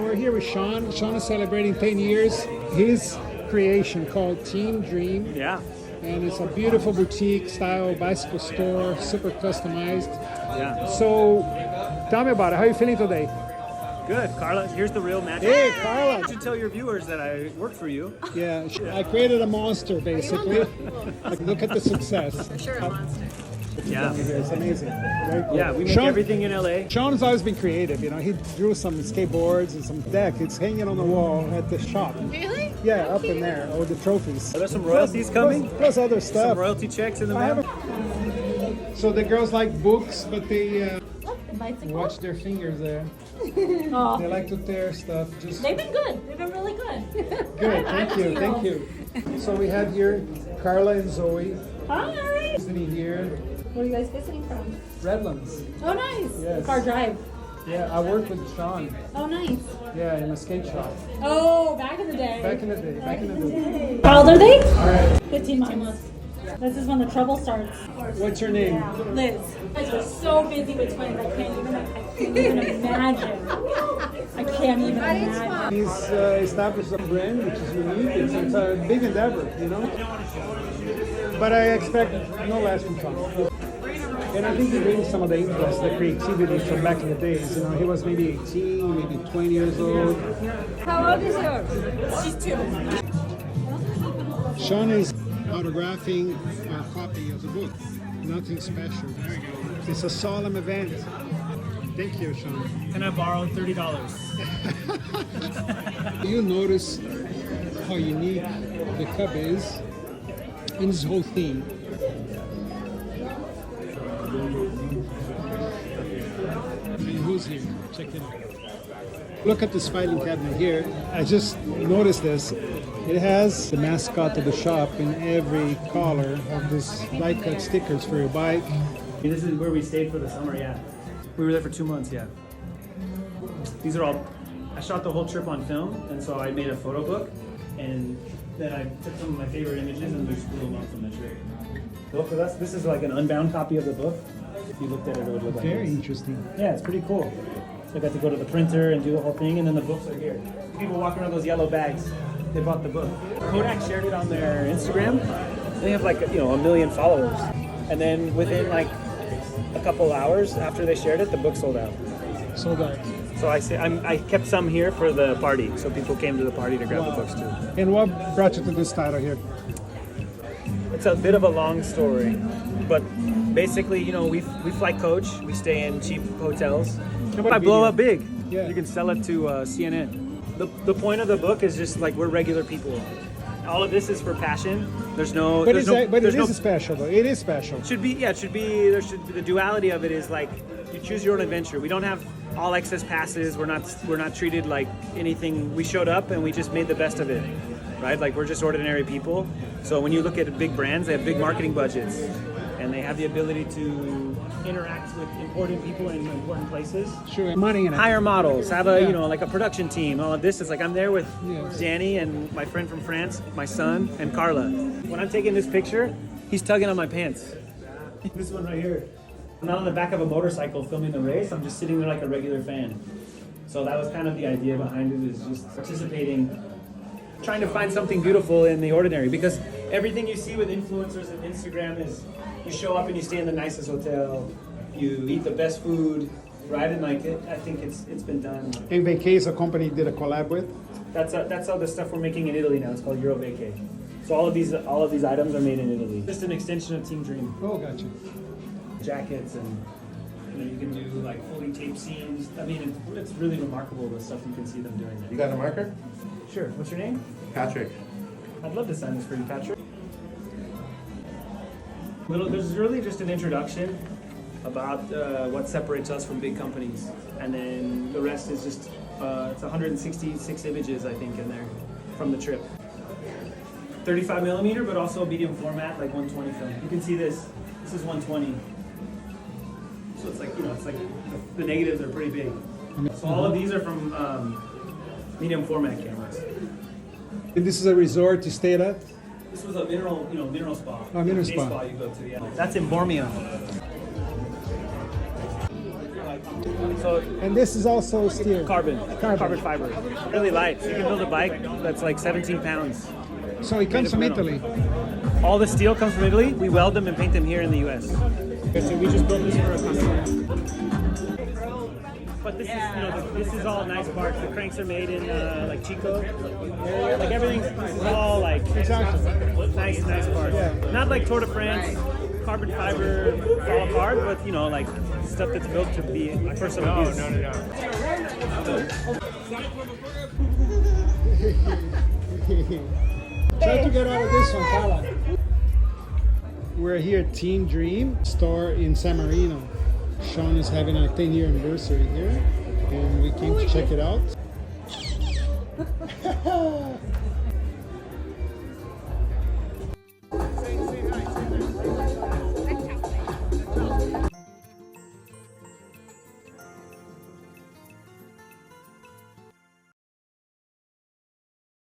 we're here with Sean. Sean is celebrating 10 years. His creation called Team Dream. Yeah. And it's a beautiful boutique style bicycle store, super customized. Yeah. So tell me about it. How are you feeling today? Good. Carla, here's the real magic. Hey, Carla. You should tell your viewers that I work for you. Yeah, I created a monster basically. Like, look at the success. For sure, a monster. Yeah. It's amazing. Very cool. Yeah, we make Sean, everything in LA. Sean has always been creative. You know, he drew some skateboards and some deck. It's hanging on the wall at the shop. Really? Yeah, up in there. All the trophies. Are there some royalties coming? Plus other stuff. Some royalty checks in the I mail? haven't- So the girls like books, but they Bicycle? watch their fingers there. Oh. They like to tear stuff. Just They've been good. They've been really good. good. Thank you. Thank you. So we have here Carla and Zoë Hi. sitting here. Where are you guys visiting from? Redlands. Oh, nice. Yes. Car drive. Yeah, I worked with Sean. Oh, nice. Yeah, in a skate shop. Oh, back in the day. Back in the day. Back in the day. How old are they? All right. 15 months. This is when the trouble starts. What's your name? Liz. You guys are so busy with twins. I can't even imagine. I can't even imagine. He's established a brand which is unique. It's a big endeavor, you know. But I expect no less from Sean. And I think he brings some of the interest, the creativity from back in the days. You know, he was maybe 18, maybe 20 years old. How old is yours? She's 2. Sean is autographing a copy of the book. Nothing special. There you go. It's a solemn event. Thank you, Sean. Can I borrow $30? You notice how unique the cup is in this whole theme. And who's here? Check it out. Look at this filing cabinet here. I just noticed this. It has the mascot of the shop in every collar of this die cut stickers for your bike. This is where we stayed for the summer, yeah. We were there for 2 months, yeah. These are all, I shot the whole trip on film, and so I made a photo book, and then I took some of my favorite images and just blew them up from the trip. Look with us, this is like an unbound copy of the book. If you looked at it, it would look like Very this. interesting. Yeah, it's pretty cool. So I got to go to the printer and do the whole thing, and then the books are here. People walking around those yellow bags, they bought the book. Kodak shared it on their Instagram. They have like, 1 million followers. And then within like a couple hours after they shared it, the book sold out. Sold out. So I kept some here for the party, so people came to the party to grab the books too. And what brought you to this title here? It's a bit of a long story, but basically, we fly coach, we stay in cheap hotels. If I blow up big, Yeah. you can sell it to CNN. The point of the book is just like we're regular people. All of this is for passion. There's no. But, there's it no, is special though. It is special. Should be, yeah, it should be, the duality of it is like, you choose your own adventure. We don't have all access passes. We're not treated like anything. We showed up and we just made the best of it, right? Like, we're just ordinary people. So when you look at big brands, they have big marketing budgets and they have the ability to interact with important people in important places. Sure, money in it. Hire models, have a, Yeah. like a production team. All of this is like, I'm there with Yes. Danny and my friend from France, my son, and Carla. When I'm taking this picture, he's tugging on my pants. This one right here. I'm not on the back of a motorcycle filming the race, I'm just sitting there like a regular fan. So that was kind of the idea behind it, is just participating, trying to find something beautiful in the ordinary, because everything you see with influencers and Instagram is you show up and you stay in the nicest hotel, you eat the best food, right? And like I think it's been done. And Vacay is a company you did a collab with. That's all the stuff we're making in Italy now. It's called Euro Vacay. So all of these items are made in Italy. Just an extension of Team Dream. Oh, gotcha. Jackets, and you can do like fully taped seams. I mean, it's really remarkable the stuff you can see them doing. You got a marker? Sure. What's your name? Patrick. I'd love to sign this for you, Patrick. This is really just an introduction about what separates us from big companies, and then the rest is just it's 166 images, I think, in there from the trip. 35 millimeter, but also medium format, like 120 film. You can see this. This is 120. So it's like, it's like the negatives are pretty big. So all of these are from medium format cameras. And this is a resort you stayed at? This was a mineral spa. Oh, mineral Day spa. you go to, yeah. That's in Bormio. So And this is also steel. carbon fiber. Really light. So you can build a bike that's like 17 pounds. So it comes from Italy. All the steel comes from Italy. We weld them and paint them here in the U.S. Okay, so we just built this for a customer. But this is, this is all nice parts. The cranks are made in like Chico area. Like everything's all like nice parts. Yeah. Not like Tour de France, carbon fiber, fall apart, but like stuff that's built to be personal use. No. Try to get out of this one, Carla. We're here at Team Dream store in San Marino. Sean is having a 10-year anniversary here, and we came to check it out.